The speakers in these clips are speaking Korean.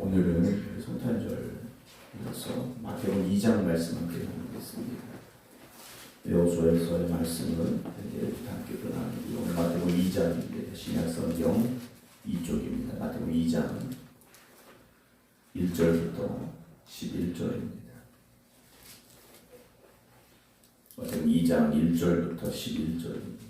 오늘은 성탄절이라서 마태복음 2장 말씀 함께 나누겠습니다. 여호수아서의 말씀은 내일부터 함께 나누고 오늘 마태복음 2장입니다. 신약성경 2쪽입니다. 마태복음 2장 1절부터 11절입니다. 마태복음 2장 1절부터 11절입니다.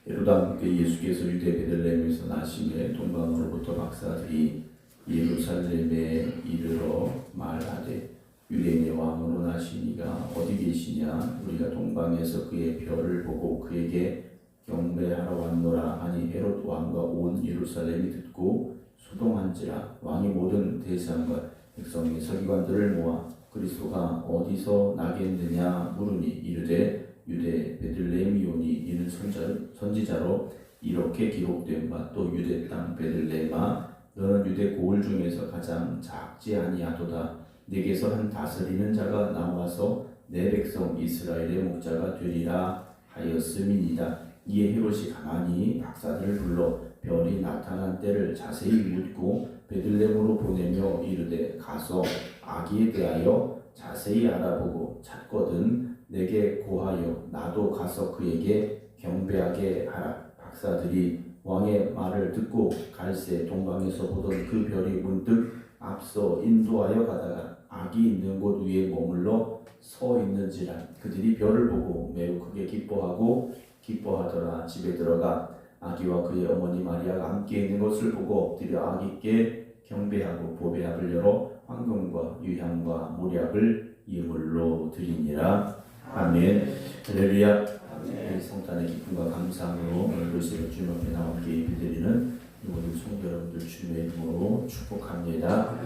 헤롯 왕께 예수께서 유대 베들레헴에서 나심에 동방으로부터 박사들이 예루살렘에 이르러 말하되 유대인의 왕으로 나시니가 어디 계시냐? 우리가 동방에서 그의 별을 보고 그에게 경배하러 왔노라 하니 헤롯 왕과 온 예루살렘이 듣고 소동한지라. 왕이 모든 대사관과 백성의 서기관들을 모아 그리스도가 어디서 나겠느냐 물으니 이르되 유대 베들레헴이오니 이는 선지자로 이렇게 기록된 바 또 유대 땅 베들레헴아 너는 유대 고을 중에서 가장 작지 아니하도다. 내게서 한 다스리는 자가 나와서 내 백성 이스라엘의 목자가 되리라 하였음이니이다. 이에 헤롯이 가만히 박사들을 불러 별이 나타난 때를 자세히 묻고 베들레헴으로 보내며 이르되 가서 아기에 대하여 자세히 알아보고 찾거든 내게 고하여 나도 가서 그에게 경배하게 하라. 박사들이 왕의 말을 듣고 갈새 동방에서 보던 그 별이 문득 앞서 인도하여 가다가 아기 있는 곳 위에 머물러 서 있는지라. 그들이 별을 보고 매우 크게 기뻐하더라. 집에 들어가 아기와 그의 어머니 마리아가 함께 있는 것을 보고 엎드려 아기께 경배하고 보배합을 열어 황금과 유향과 모략을 예물로 드리니라. 아멘. 할렐루야. 성탄의 기쁨과 감사함으로 오늘 글쎄로 주님 앞에 나와 함께 예배드리는 모든 성도 여러분들 주님의 이름으로 축복합니다.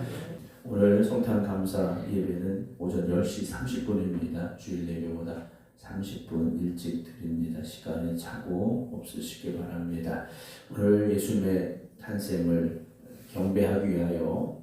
오늘 성탄 감사 예배는 오전 10시 30분입니다. 주일 예배보다 30분 일찍 드립니다. 시간에 착오 없으시길 바랍니다. 오늘 예수님의 탄생을 경배하기 위하여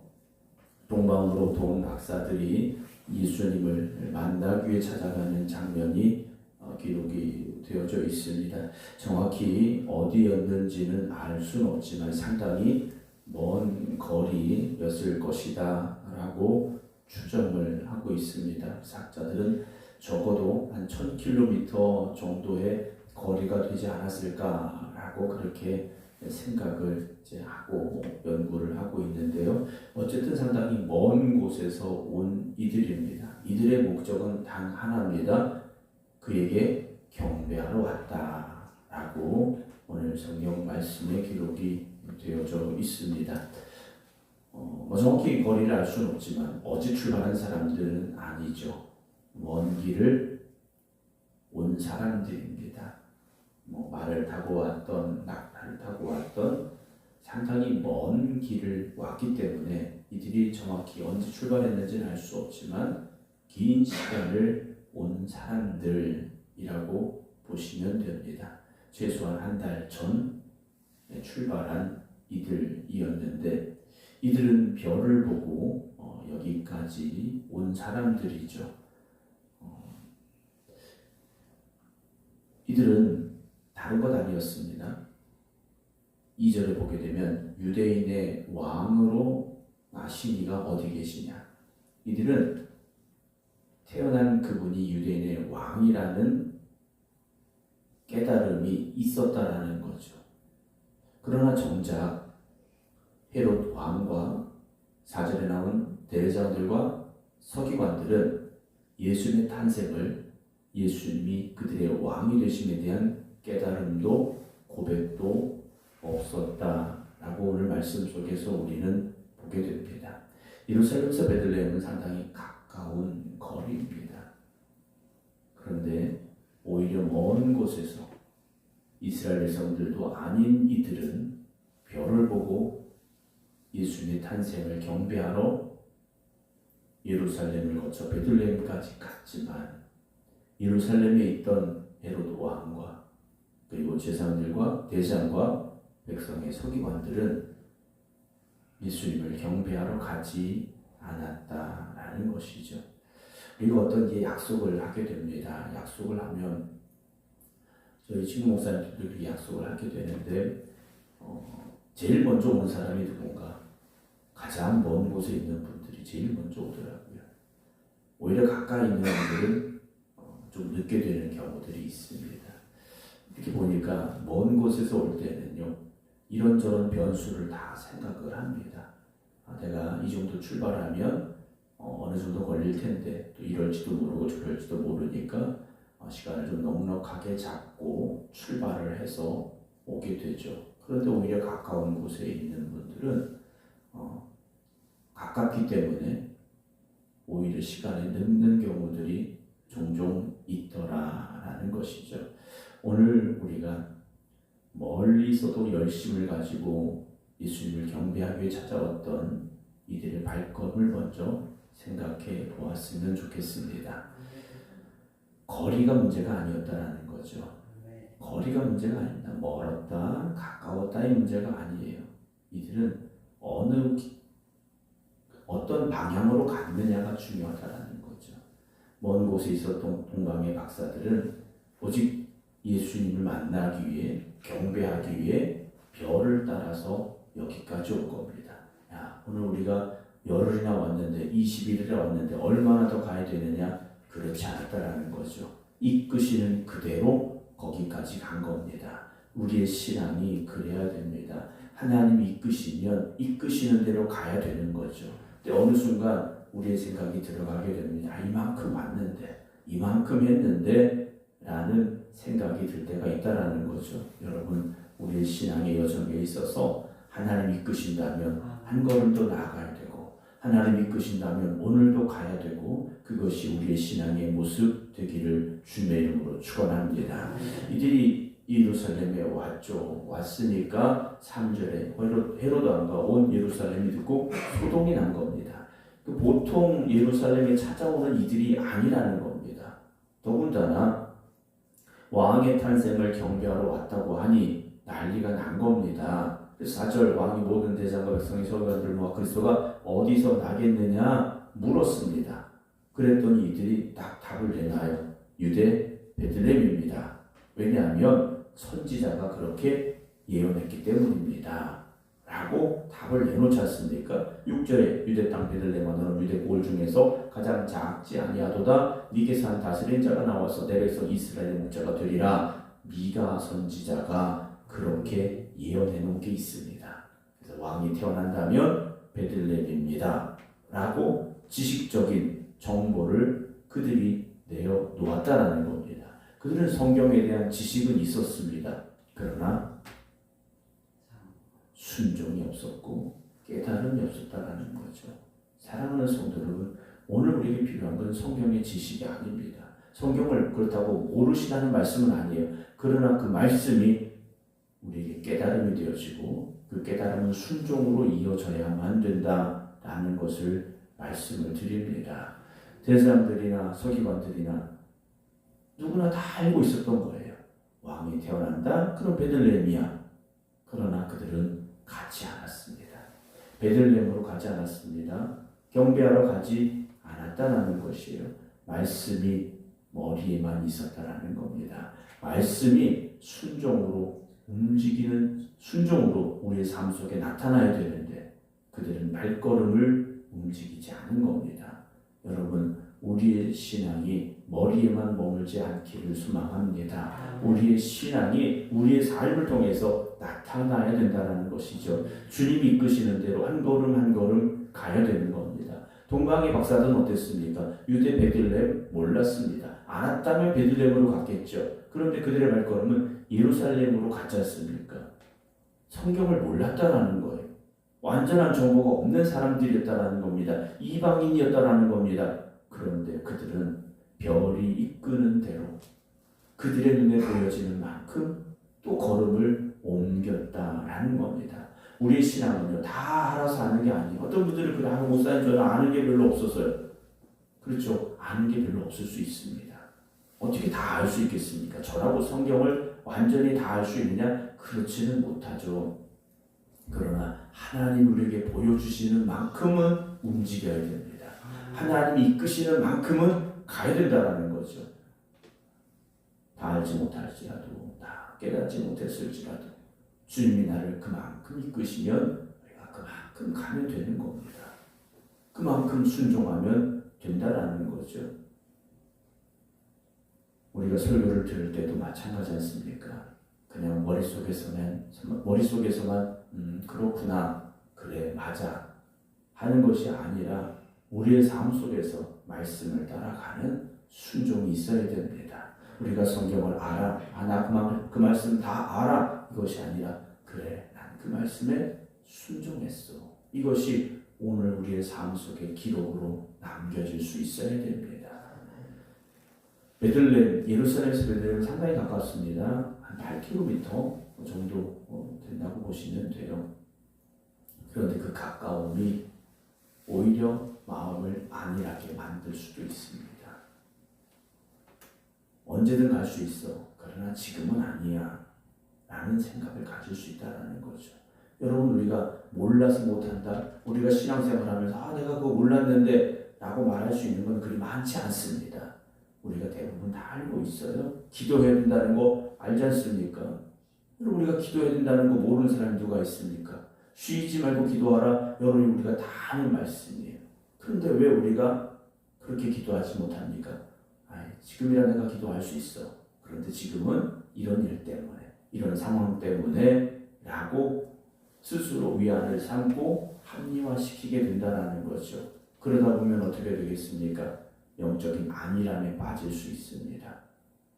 동방으로부터 온 박사들이 예수님을 만나기 위해 찾아가는 장면이 기록이 되어져 있습니다. 정확히 어디였는지는 알 수는 없지만 상당히 먼 거리였을 것이다 라고 추정을 하고 있습니다. 학자들은 적어도 한 1000km 정도의 거리가 되지 않았을까 라고 그렇게 생각을 하고 연구를 하고 있는데요. 어쨌든 상당히 먼 곳에서 온 이들입니다. 이들의 목적은 단 하나입니다. 그에게 경배하러 왔다라고 오늘 성경 말씀에 기록이 되어져 있습니다. 정확히 거리를 알 수는 없지만 어제 출발한 사람들은 아니죠. 먼 길을 온 사람들입니다. 말을 타고 왔던 낙타를 타고 왔던 상당히 먼 길을 왔기 때문에 이들이 정확히 언제 출발했는지는 알 수 없지만 긴 시간을 온 사람들이라고 보시면 됩니다. 최소한 한 달 전 출발한 이들이었는데 이들은 별을 보고 여기까지 온 사람들이죠. 이들은 다른 것 아니었습니다. 2절에 보게 되면 유대인의 왕으로 나시니가 어디 계시냐. 이들은 태어난 그분이 유대인의 왕이라는 깨달음이 있었다라는 거죠. 그러나 정작 헤롯 왕과 4절에 나온 대제사장들과 서기관들은 예수님의 탄생을 예수님이 그들의 왕이 되심에 대한 깨달음도 고백도 없었다라고 오늘 말씀 속에서 우리는 보게 됩니다. 예루살렘에서 베들레헴은 상당히 가까운 거리입니다. 그런데 오히려 먼 곳에서 이스라엘 백성들도 아닌 이들은 별을 보고 예수님의 탄생을 경배하러 예루살렘을 거쳐 베들레헴까지 갔지만 예루살렘에 있던 헤롯 왕과 그리고 제사장들과 대장과 백성의 서기관들은 예수님을 경배하러 가지 않았다라는 것이죠. 우리가 어떤 약속을 하게 됩니다. 약속을 하면 저희 친구 목사님들도 그렇게 약속을 하게 되는데 제일 먼저 온 사람이 누군가? 가장 먼 곳에 있는 분들이 제일 먼저 오더라고요. 오히려 가까이 있는 분들은 좀 늦게 되는 경우들이 있습니다. 이렇게 보니까 먼 곳에서 올 때는요, 이런저런 변수를 다 생각을 합니다. 내가 이 정도 출발하면 어느 정도 걸릴 텐데 또 이럴지도 모르고 저럴지도 모르니까 시간을 좀 넉넉하게 잡고 출발을 해서 오게 되죠. 그런데 오히려 가까운 곳에 있는 분들은 가깝기 때문에 오히려 시간이 늦는 경우들이 종종 있더라라는 것이죠. 오늘 우리가 멀리서도 열심을 가지고 예수님을 경배하기 위해 찾아왔던 이들의 발걸음을 먼저 생각해 보았으면 좋겠습니다. 거리가 문제가 아니었다라는 거죠. 거리가 문제가 아닙니다. 멀었다, 가까웠다의 문제가 아니에요. 이들은 어떤 방향으로 갔느냐가 중요하다라는 거죠. 먼 곳에 있었던 동방의 박사들은 오직 예수님을 만나기 위해, 경배하기 위해 별을 따라서 여기까지 올 겁니다. 오늘 우리가 열흘이나 왔는데 20일이나 왔는데 얼마나 더 가야 되느냐? 그렇지 않았다라는 거죠. 이끄시는 그대로 거기까지 간 겁니다. 우리의 신앙이 그래야 됩니다. 하나님이 이끄시면 이끄시는 대로 가야 되는 거죠. 근데 어느 순간 우리의 생각이 들어가게 됩니다. 이만큼 왔는데, 이만큼 했는데 라는 생각이 들 때가 있다라는 거죠. 여러분, 우리의 신앙의 여정에 있어서 하나님 이끄신다면 한 걸음 더 나아가야 되고, 하나님 이끄신다면 오늘도 가야 되고, 그것이 우리의 신앙의 모습 되기를 주님의 이름으로 축원합니다. 이들이 예루살렘에 왔죠. 왔으니까 3절에 헤로드 왕과 온 예루살렘이 듣고 소동이 난 겁니다. 보통 예루살렘에 찾아오는 이들이 아니라는 겁니다. 더군다나 왕의 탄생을 경배하러 왔다고 하니 난리가 난 겁니다. 4절 왕이 모든 대장과 백성이 서기관들 모아 그리스도가 어디서 나겠느냐 물었습니다. 그랬더니 이들이 딱 답을 내놔요. 유대 베들레헴입니다. 왜냐하면 선지자가 그렇게 예언했기 때문입니다. 라고 답을 내놓지 않습니까? 6절에 유대 땅 베들레헴아 너는 유대 고을 중에서 가장 작지 아니하도다. 네게서 한 다스린 자가 나와서 내 백성 이스라엘의 목자가 되리라. 미가 선지자가 그렇게 예언해 놓은 게 있습니다. 그래서 왕이 태어난다면 베들레헴입니다. 라고 지식적인 정보를 그들이 내어 놓았다라는 겁니다. 그들은 성경에 대한 지식은 있었습니다. 그러나 순종이 없었고 깨달음이 없었다라는 거죠. 사랑하는 성도 여러분, 오늘 우리에게 필요한 건 성경의 지식이 아닙니다. 성경을 그렇다고 모르시다는 말씀은 아니에요. 그러나 그 말씀이 우리에게 깨달음이 되어지고 그 깨달음은 순종으로 이어져야만 된다라는 것을 말씀을 드립니다. 대사장들이나 서기관들이나 누구나 다 알고 있었던 거예요. 왕이 태어난다? 그럼 베들레헴이야. 그러나 그들은 가지 않았습니다. 베들레헴으로 가지 않았습니다. 경배하러 가지 않았다라는 것이에요. 말씀이 머리에만 있었다라는 겁니다. 말씀이 순종으로 우리의 삶 속에 나타나야 되는데 그들은 발걸음을 움직이지 않은 겁니다. 여러분, 우리의 신앙이 머리에만 머물지 않기를 소망합니다. 우리의 신앙이 우리의 삶을 통해서 나타나야 된다는 것이죠. 주님이 이끄시는 대로 한 걸음 한 걸음 가야 되는 겁니다. 동방의 박사들은 어땠습니까? 유대 베들레헴 몰랐습니다. 알았다면 베들레헴으로 갔겠죠. 그런데 그들의 발걸음은 예루살렘으로 갔지 않습니까? 성경을 몰랐다라는 거예요. 완전한 정보가 없는 사람들이었다라는 겁니다. 이방인이었다라는 겁니다. 그런데 그들은 별이 이끄는 대로 그들의 눈에 보여지는 만큼 또 걸음을 옮겼다라는 겁니다. 우리의 신앙은요, 다 알아서 아는 게 아니에요. 어떤 분들은 그래, 목사님 저는 아는 게 별로 없어서요. 그렇죠. 아는 게 별로 없을 수 있습니다. 어떻게 다 알 수 있겠습니까? 저라고 성경을 완전히 다 알 수 있느냐? 그렇지는 못하죠. 그러나 하나님 우리에게 보여주시는 만큼은 움직여야 됩니다. 하나님이 이끄시는 만큼은 가야 된다는 거죠. 다 알지 못할지라도, 다 깨닫지 못했을지라도 주님이 나를 그만큼 이끄시면 우리가 그만큼 그만큼 가면 되는 겁니다. 그만큼 순종하면 된다라는 거죠. 우리가 설교를 들을 때도 마찬가지 않습니까? 그냥 머릿속에서만 그렇구나, 그래, 맞아 하는 것이 아니라 우리의 삶 속에서 말씀을 따라가는 순종이 있어야 됩니다. 우리가 성경을 알아, 나 그 말씀 다 알아, 이것이 아니라 그래, 난 그 말씀에 순종했어. 이것이 오늘 우리의 삶 속에 기록으로 남겨질 수 있어야 됩니다. 베들레헴, 예루살렘에서 베들레헴은 상당히 가깝습니다. 한 8km 정도 된다고 보시면 돼요. 그런데 그 가까움이 오히려 마음을 안일하게 만들 수도 있습니다. 언제든 갈 수 있어. 그러나 지금은 아니야. 라는 생각을 가질 수 있다는 거죠. 여러분, 우리가 몰라서 못한다. 우리가 신앙생활하면서 내가 그거 몰랐는데 라고 말할 수 있는 건 그리 많지 않습니다. 우리가 대부분 다 알고 있어요. 기도해야 된다는 거 알지 않습니까? 여러분, 우리가 기도해야 된다는 거 모르는 사람이 누가 있습니까? 쉬지 말고 기도하라. 여러분, 우리가 다 아는 말씀이에요. 그런데 왜 우리가 그렇게 기도하지 못합니까? 지금이라 내가 기도할 수 있어. 그런데 지금은 이런 일 때문에, 이런 상황 때문에 라고 스스로 위안을 삼고 합리화시키게 된다는 거죠. 그러다 보면 어떻게 되겠습니까? 영적인 안일함에 빠질 수 있습니다.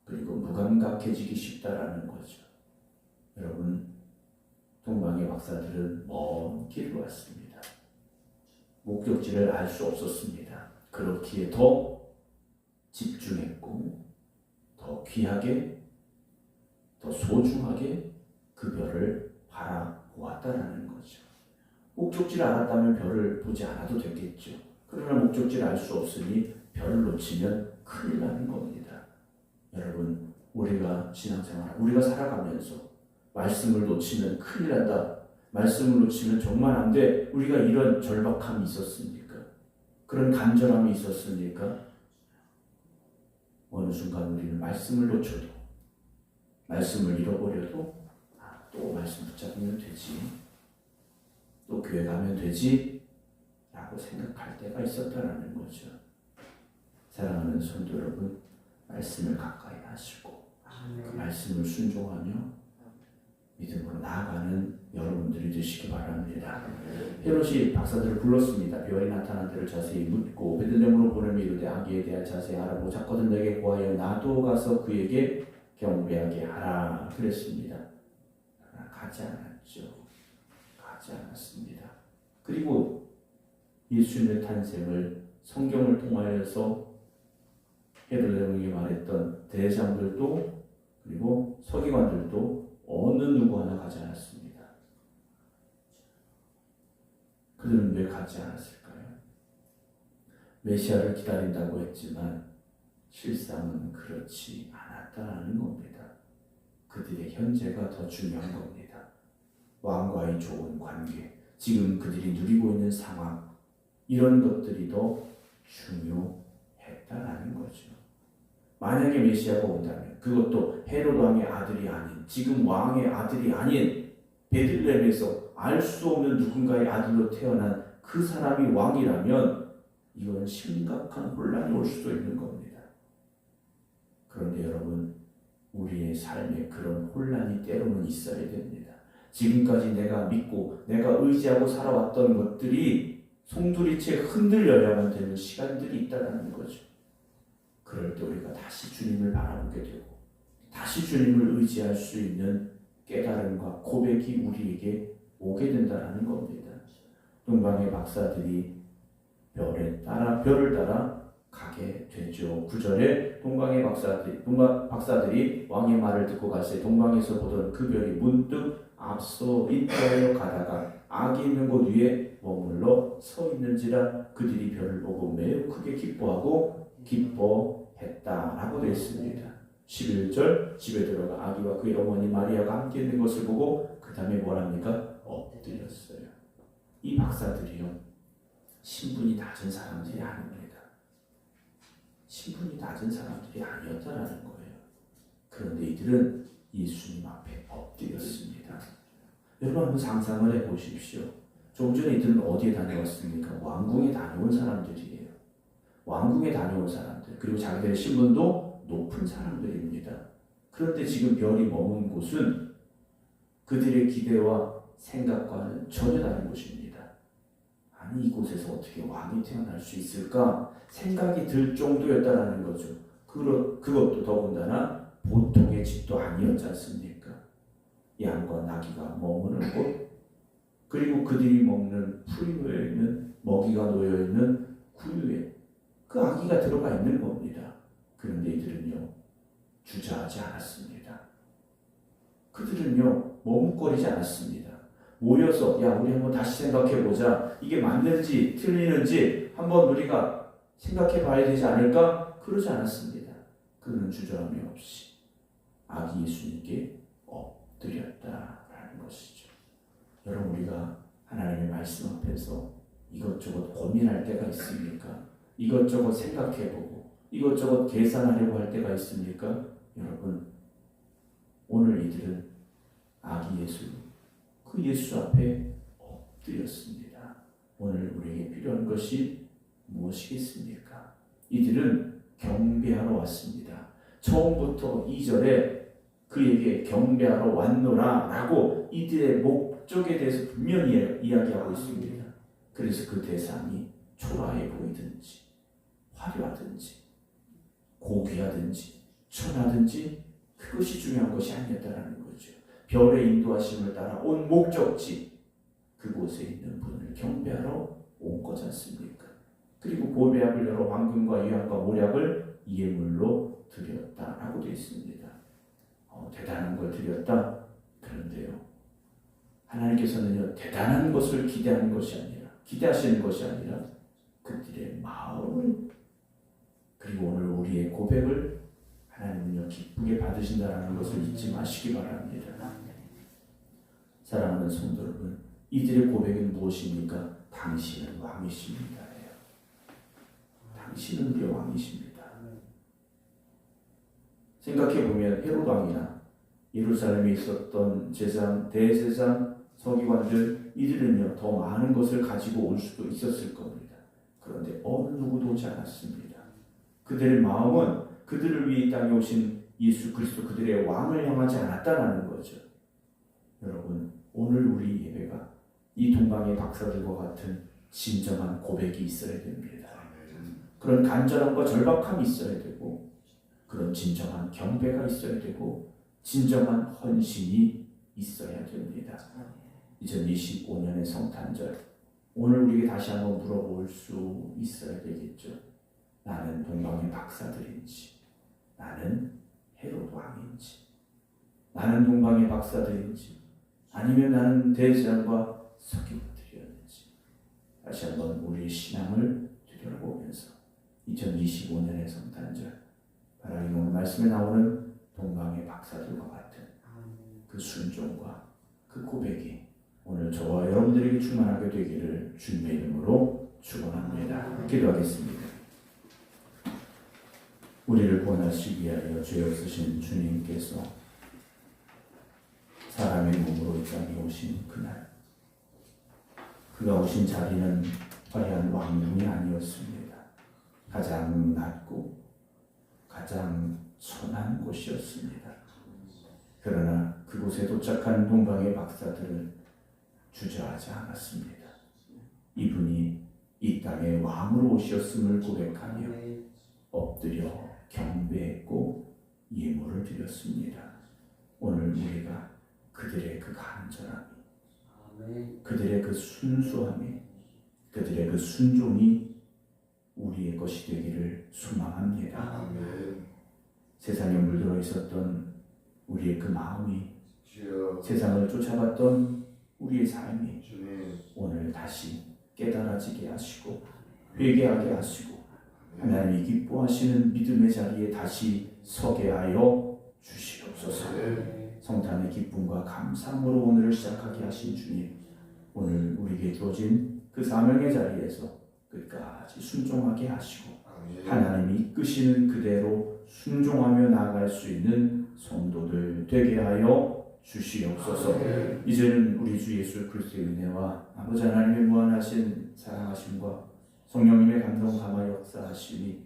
그리고 무감각해지기 쉽다라는 거죠. 여러분, 동방의 박사들은 먼 길을 왔습니다. 목적지를 알 수 없었습니다. 그렇기에 더 집중했고 더 귀하게, 더 소중하게 그 별을 바라보았다라는 거죠. 목적지를 알았다면 별을 보지 않아도 되겠죠. 그러나 목적지를 알 수 없으니 별을 놓치면 큰일 나는 겁니다. 여러분, 우리가 신앙생활, 우리가 살아가면서 말씀을 놓치면 큰일 난다. 말씀을 놓치면 정말 안 돼. 우리가 이런 절박함이 있었습니까? 그런 간절함이 있었습니까? 어느 순간 우리는 말씀을 놓쳐도, 말씀을 잃어버려도 또 말씀 붙잡으면 되지, 또 교회 가면 되지 라고 생각할 때가 있었다라는 거죠. 사랑하는 성도 여러분, 말씀을 가까이 하시고 그 말씀을 순종하며 믿음으로 나아가는 여러분들이 되시기 바랍니다. 헤롯이 박사들을 불렀습니다. 별이 나타난 데를 자세히 묻고 베들레헴으로 보내며 이르되 아기에 대한 자세히 알아보고 작거든 내게 구하여 나도 가서 그에게 경배하게 하라 그랬습니다. 그러나 가지 않았죠. 가지 않았습니다. 그리고 예수님의 탄생을 성경을 통하여서 헤롯에게 말했던 대장들도 그리고 서기관들도 어느 누구 하나 가지 않았습니다. 그들은 왜 가지 않았을까요? 메시아를 기다린다고 했지만 실상은 그렇지 않았다는 겁니다. 그들의 현재가 더 중요한 겁니다. 왕과의 좋은 관계, 지금 그들이 누리고 있는 상황, 이런 것들이 더 중요했다라는 거죠. 만약에 메시아가 온다면 그것도 헤롯 왕의 아들이 아닌, 지금 왕의 아들이 아닌 베들레헴에서 알 수 없는 누군가의 아들로 태어난 그 사람이 왕이라면 이건 심각한 혼란이 올 수도 있는 겁니다. 그런데 여러분, 우리의 삶에 그런 혼란이 때로는 있어야 됩니다. 지금까지 내가 믿고 내가 의지하고 살아왔던 것들이 송두리째 흔들려야만 되는 시간들이 있다는 거죠. 그럴 때 우리가 다시 주님을 바라보게 되고 다시 주님을 의지할 수 있는 깨달음과 고백이 우리에게 오게 된다는 겁니다. 동방의 박사들이 별을 따라 가게 되죠. 9절에 동방 박사들이 왕의 말을 듣고 갔을 때 동방에서 보던 그 별이 문득 앞서 인도하여 가다가 악이 있는 곳 위에 머물러 서 있는지라 그들이 별을 보고 매우 크게 기뻐했다라고 되어 있습니다. 11절 집에 들어가 아기와 그의 어머니 마리아가 함께 있는 것을 보고 그 다음에 뭐랍니까? 엎드렸어요. 이 박사들이요, 신분이 낮은 사람들이 아닙니다. 신분이 낮은 사람들이 아니었다라는 거예요. 그런데 이들은 예수님 앞에 엎드렸습니다. 여러분 한번 상상을 해보십시오. 좀 전에 이들은 어디에 다녀왔습니까? 왕궁에 다녀온 사람들이에요. 왕궁에 다녀온 사람들. 그리고 자기들의 신분도 높은 사람들입니다. 그런데 지금 별이 머문 곳은 그들의 기대와 생각과는 전혀 다른 곳입니다. 아니 이곳에서 어떻게 왕이 태어날 수 있을까 생각이 들 정도였다라는 거죠. 그것도 더군다나 보통의 집도 아니었지 않습니까? 양과 나귀가 머무는 곳, 그리고 그들이 먹는 풀이 놓여있는, 먹이가 놓여있는 구유에 그 아기가 들어가 있는 겁니다. 그런데 이들은요 주저하지 않았습니다. 그들은요 머뭇거리지 않았습니다. 모여서 야 우리 한번 다시 생각해보자. 이게 맞는지 틀리는지 한번 우리가 생각해봐야 되지 않을까? 그러지 않았습니다. 그는 주저함이 없이 아기 예수님께 엎드렸다라는 것이죠. 여러분 우리가 하나님의 말씀 앞에서 이것저것 고민할 때가 있습니까? 이것저것 생각해보고 이것저것 계산하려고 할 때가 있습니까? 여러분 오늘 이들은 아기 예수 그 예수 앞에 엎드렸습니다. 오늘 우리에게 필요한 것이 무엇이겠습니까? 이들은 경배하러 왔습니다. 처음부터 2절에 그에게 경배하러 왔노라 라고 이들의 목적에 대해서 분명히 이야기하고 있습니다. 그래서 그 대상이 초라해 보이든지 화려하든지 고귀하든지 천하든지 그것이 중요한 것이 아니었다는 거죠. 별의 인도하심을 따라 온 목적지 그곳에 있는 분을 경배하러 온 거지 않습니까? 그리고 보배압을 열어 황금과 유향과 모략을 예물로 드렸다라고 되어 있습니다. 대단한 걸 드렸다. 그런데요 하나님께서는요 대단한 것을 기대하는 것이 아니라 기대하시는 것이 아니라 그들의 마음을 그리고 오늘 우리의 고백을 하나님은요 기쁘게 받으신다는 것을 잊지 마시기 바랍니다. 사랑하는 성도 여러분, 이들의 고백은 무엇입니까? 당신은 왕이십니다. 당신은 우리의 왕이십니다. 생각해보면 헤롯 왕이나 예루살렘에 있었던 제사장, 대제사장, 서기관들 이들은요 더 많은 것을 가지고 올 수도 있었을 겁니다. 그런데 어느 누구도 오지 않았습니다. 그들의 마음은 그들을 위해 이 땅에 오신 예수 그리스도 그들의 왕을 향하지 않았다는 거죠. 여러분 오늘 우리 예배가 이 동방의 박사들과 같은 진정한 고백이 있어야 됩니다. 그런 간절함과 절박함이 있어야 되고 그런 진정한 경배가 있어야 되고 진정한 헌신이 있어야 됩니다. 2025년의 성탄절 오늘 우리에게 다시 한번 물어볼 수 있어야 되겠죠. 나는 동방의 박사들인지 나는 헤롯 왕인지 나는 동방의 박사들인지 아니면 나는 대제사장과 서기관들이었는지 다시 한번 우리의 신앙을 되돌아보면서 2025년의 성탄절 바라기 오늘 말씀에 나오는 동방의 박사들과 같은 그 순종과 그 고백이 오늘 저와 여러분들에게 충만하게 되기를 주님의 이름으로 축원합니다. 기도하겠습니다. 우리를 구원하시기 위하여 죄 없으신 주님께서 사람의 몸으로 이 땅에 오신 그날 그가 오신 자리는 화려한 왕궁이 아니었습니다. 가장 낮고 가장 천한 곳이었습니다. 그러나 그곳에 도착한 동방의 박사들은 주저하지 않았습니다. 이분이 이 땅의 왕으로 오셨음을 고백하며 엎드려 경배했고 예물을 드렸습니다. 오늘 우리가 그들의 그 간절함이 그들의 그 순수함이 그들의 그 순종이 우리의 것이 되기를 소망합니다. 세상에 물들어 있었던 우리의 그 마음이 세상을 쫓아갔던 우리의 삶이 오늘 다시 깨달아지게 하시고 회개하게 하시고 하나님이 기뻐하시는 믿음의 자리에 다시 서게 하여 주시옵소서. 성탄의 기쁨과 감사함으로 오늘을 시작하게 하신 주님, 오늘 우리에게 주어진 그 사명의 자리에서 끝까지 순종하게 하시고 하나님이 이끄시는 그대로 순종하며 나아갈 수 있는 성도들 되게 하여 주시옵소서. 이제는 우리 주 예수 그리스도의 은혜와 아버지 하나님의 무한하신 사랑하심과 성령님의 감동 감화 역사하심이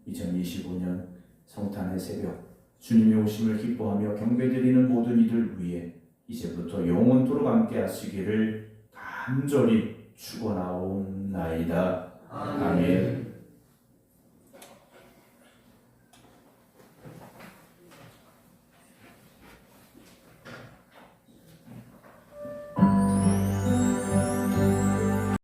2025년 성탄의 새벽 주님의 오심을 기뻐하며 경배드리는 모든 이들 위해 이제부터 영원토록 함께 하시기를 간절히 축원하옵나이다. 아멘.